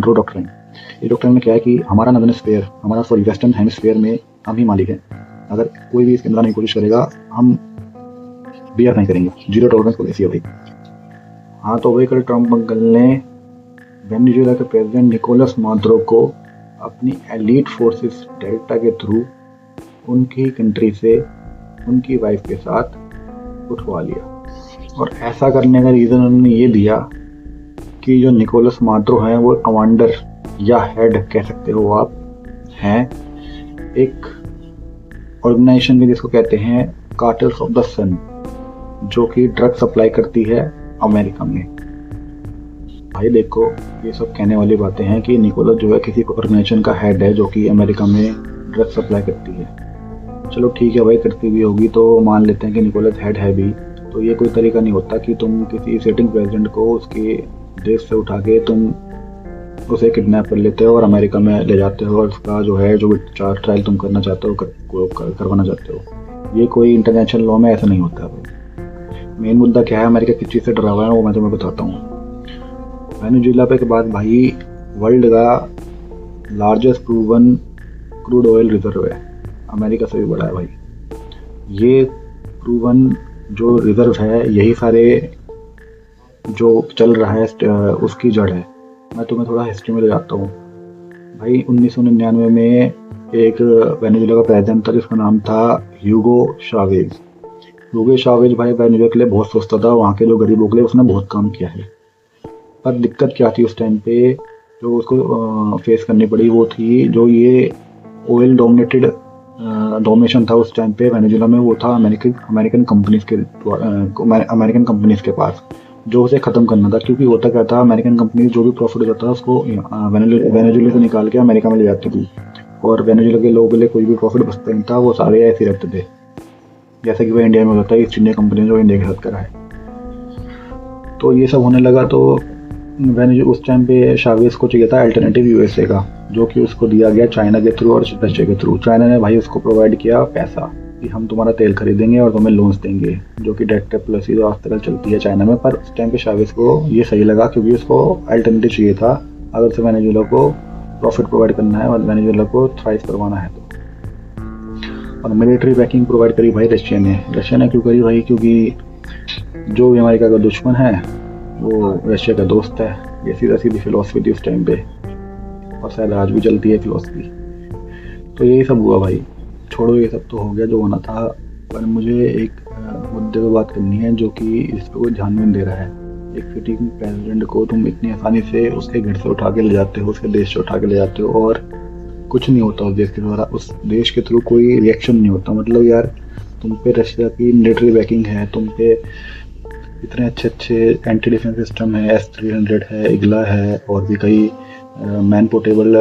Montreux doctrine. ये doctrine में क्या है कि हमारा नॉर्दर्न स्फीयर, हमारा सॉरी वेस्टर्न हेमिस्फीयर में हम ही मालिक हैं। अगर कोई भी इसके अंदर आने की कोशिश करेगा हम बियर नहीं करेंगे। जीरो टॉलरेंस पॉलिसी है भाई। हाँ तो वही कल ट्रम्प अंकल ने वेनेजुएला के प्रेसिडेंट निकोलस मादुरो को अपनी एलीट फोर्सेस डेल्टा के थ्रू उनकी कंट्री से उनकी वाइफ के साथ उठवा लिया। और ऐसा करने का रीज़न उन्होंने ये दिया कि जो निकोलस मादुरो हैं वो कमांडर या हेड कह सकते हो आप हैं एक ऑर्गेनाइजेशन के जिसको कहते हैं कार्टल्स ऑफ द सन, जो कि ड्रग सप्लाई करती है अमेरिका में। भाई देखो ये सब कहने वाली बातें हैं कि निकोलस जो है किसी ऑर्गेनाइजेशन का हेड है जो कि अमेरिका में ड्रग सप्लाई करती है। चलो ठीक है भाई, करती भी होगी तो मान लेते हैं कि निकोलस हेड है भी। तो ये कोई तरीका नहीं होता कि तुम किसी सिटिंग प्रेसिडेंट को उसके देश से उठा के तुम उसे किडनैप कर लेते हो और अमेरिका में ले जाते हो और उसका जो है जो ट्रायल तुम करना चाहते हो करवाना चाहते हो। ये कोई इंटरनेशनल लॉ में ऐसा नहीं होता भाई। मेन मुद्दा क्या है, अमेरिका किस चीज़ से डरा हुआ है वो मैं तुम्हें बताता हूँ। वेनेजुएला पे के बाद भाई वर्ल्ड का largest proven crude oil reserve है, अमेरिका से भी बड़ा है भाई। ये प्रूवन जो रिजर्व है यही सारे जो चल रहा है उसकी जड़ है। मैं तुम्हें थोड़ा हिस्ट्री में ले जाता हूँ भाई। 1999 में एक वेनेजुएला का प्रेसिडेंट था जिसका नाम था ह्यूगो चावेज। ह्यूगो चावेज भाई वेनेजुएला के लिए बहुत सोचता था, वहाँ के जो गरीबों के लिए उसने बहुत काम किया है। पर दिक्कत क्या थी उस टाइम पे जो उसको फेस करनी पड़ी, वो थी जो ये ऑयल डोमिनेटेड डोमिनेशन था उस टाइम पे वेनेजुएला में, वो था अमेरिकन कंपनीज के पास, जो उसे ख़त्म करना था। क्योंकि होता क्या था, अमेरिकन कंपनी जो भी प्रॉफिट होता था उसको वेनेजुएला से निकाल के अमेरिका में ले जाती थी और वेनेजुएला के लोगों के लिए कोई भी प्रॉफिट बचता नहीं था, वो सारे ऐसे रहते थे। जैसे कि वह इंडिया में होता है ईस्ट इंडिया कंपनी जो इंडिया के साथ करा है। तो ये सब होने लगा तो उस टाइम पे चावेज को चाहिए था अल्टरनेटिव यूएसए का, जो कि उसको दिया गया चाइना के थ्रू और रशिया के थ्रू। चाइना ने भाई उसको प्रोवाइड किया पैसा कि हम तुम्हारा तेल खरीदेंगे और तुम्हें लोन्स देंगे, जो कि डेट पॉलिसी जो आज तक चलती है चाइना में। पर उस टाइम पे चावेज को ये सही लगा क्योंकि उसको अल्टरनेटिव चाहिए था अगर से वेनेजुएला को प्रॉफिट प्रोवाइड करना है और वेनेजुएला को थ्राइव करवाना है तो। और मिलिट्री बैकिंग प्रोवाइड करी भाई रशिया ने क्यों करी भाई? क्योंकि जो भी अमेरिका का दुश्मन है वो रशिया का दोस्त है। ये सीधा सीधी फिलॉसफी थी उस टाइम पे और शायद आज भी चलती है फिलॉसफी। तो यही सब हुआ भाई। छोड़ो ये सब तो हो गया जो होना था, पर मुझे एक मुद्दे पे बात करनी है जो कि इस पर कोई ध्यान नहीं दे रहा है। एक सिटिंग प्रेसिडेंट को तुम इतनी आसानी से उसके घर से उठा के ले जाते हो, उसके देश से उठा के ले जाते हो और कुछ नहीं होता उस देश के द्वारा, उस देश के थ्रू कोई रिएक्शन नहीं होता। मतलब यार तुम पे रशिया की मिलिट्री बैकिंग है, तुम पे इतने अच्छे एंटी डिफेंस सिस्टम है, S-300 है, इग्ला है और भी कई man portable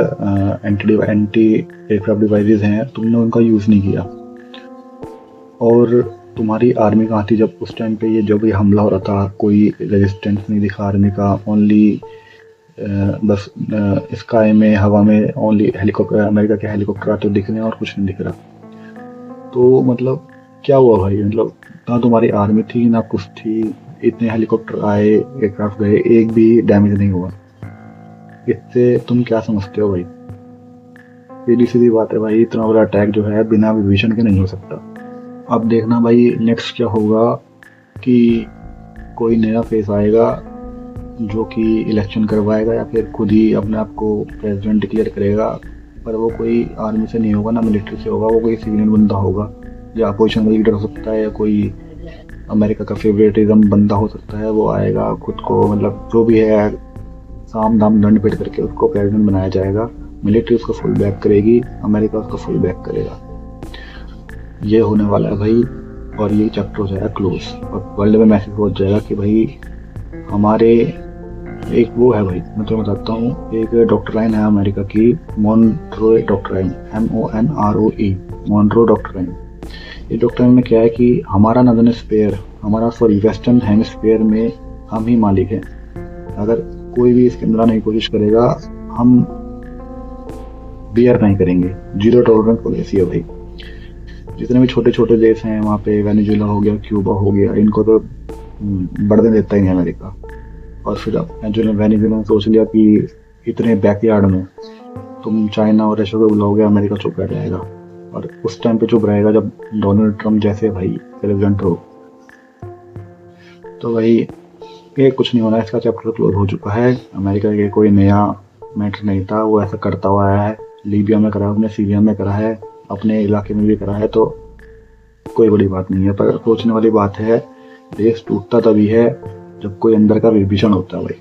anti aircraft devices हैं, तुमने उनका यूज़ नहीं किया। और तुम्हारी आर्मी कहाँ थी जब उस टाइम पे जब ये हमला हो रहा था? कोई रेजिस्टेंस नहीं दिखा आर्मी का, ओनली बस स्काई में, हवा में ओनली हेलीकॉप्टर, अमेरिका के हेलीकॉप्टर आते दिख रहे हैं और कुछ नहीं दिख रहा। तो मतलब क्या हुआ भाई? मतलब ना तुम्हारी आर्मी थी ना कुछ थी, इतने हेलीकॉप्टर आए, एयरक्राफ्ट गए, एक भी डैमेज नहीं हुआ। इससे तुम क्या समझते हो भाई? सीधी सीधी बात है भाई, इतना बड़ा अटैक जो है बिना विभीषण के नहीं हो सकता। अब देखना भाई नेक्स्ट क्या होगा कि कोई नया फेस आएगा जो कि इलेक्शन करवाएगा या फिर खुद ही अपने आप को प्रेसिडेंट डिक्लेयर करेगा। पर वो कोई आर्मी से नहीं होगा ना मिलिट्री से होगा, वो कोई सिविलियन बंदा होगा या अपोजिशन का लीडर हो सकता है या कोई अमेरिका का फेवरेटिज्म बंदा हो सकता है। वो आएगा खुद को मतलब जो भी है साम दाम दंड पेट करके उसको प्रेसिडेंट बनाया जाएगा। मिलिट्री उसको फुल बैक करेगी, अमेरिका उसको फुल बैक करेगा। ये होने वाला है भाई और ये चैप्टर हो जाएगा क्लोज और वर्ल्ड में मैसेज पहुंच जाएगा कि भाई हमारे एक वो है भाई, मैं तुम्हें बताता हूँ, एक डॉक्ट्राइन है अमेरिका की, Montreux doctrine, MONROE, Montreux doctrine. ये डॉक्ट्राइन में क्या है कि हमारा नॉर्दर्न स्फीयर, हमारा सॉरी वेस्टर्न हेमिस्फीयर में हम ही मालिक हैं। अगर कोई भी इसके अंदर आने की कोशिश करेगा हम बियर नहीं करेंगे। जीरो टॉलरेंस पॉलिसी है भाई। जितने भी छोटे छोटे देश हैं वहाँ पे, वेनेजुएला हो गया, क्यूबा हो गया, इनको तो बढ़ने देता ही नहीं अमेरिका। और फिर वेनेजुएला ने सोच लिया कि इतने बैकयार्ड में तुम चाइना और रशिया को बुलाओगे, अमेरिका चुप बैठ जाएगा। और उस टाइम पे चुप रहेगा जब डोनाल्ड ट्रम्प जैसे भाई प्रेसिडेंट हो। तो भाई ये कुछ नहीं होना, इसका चैप्टर क्लोज हो चुका है। अमेरिका के कोई नया मैटर नहीं था, वो ऐसा करता हुआ आया है। लीबिया में करा है, अपने सीरिया में करा है, अपने इलाके में भी करा है, तो कोई बड़ी बात नहीं है। पर सोचने वाली बात है, देश टूटता तभी है जब कोई अंदर का विभीषण होता है भाई,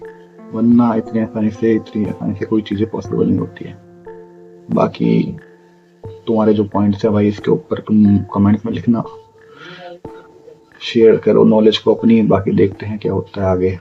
वरना इतनी आसानी से कोई चीज़ें पॉसिबल नहीं होती है। बाकी तुम्हारे जो पॉइंट्स है भाई, इसके ऊपर तुम कमेंट्स में लिखना, शेयर करो नॉलेज को अपनी। बाकी देखते हैं क्या होता है आगे।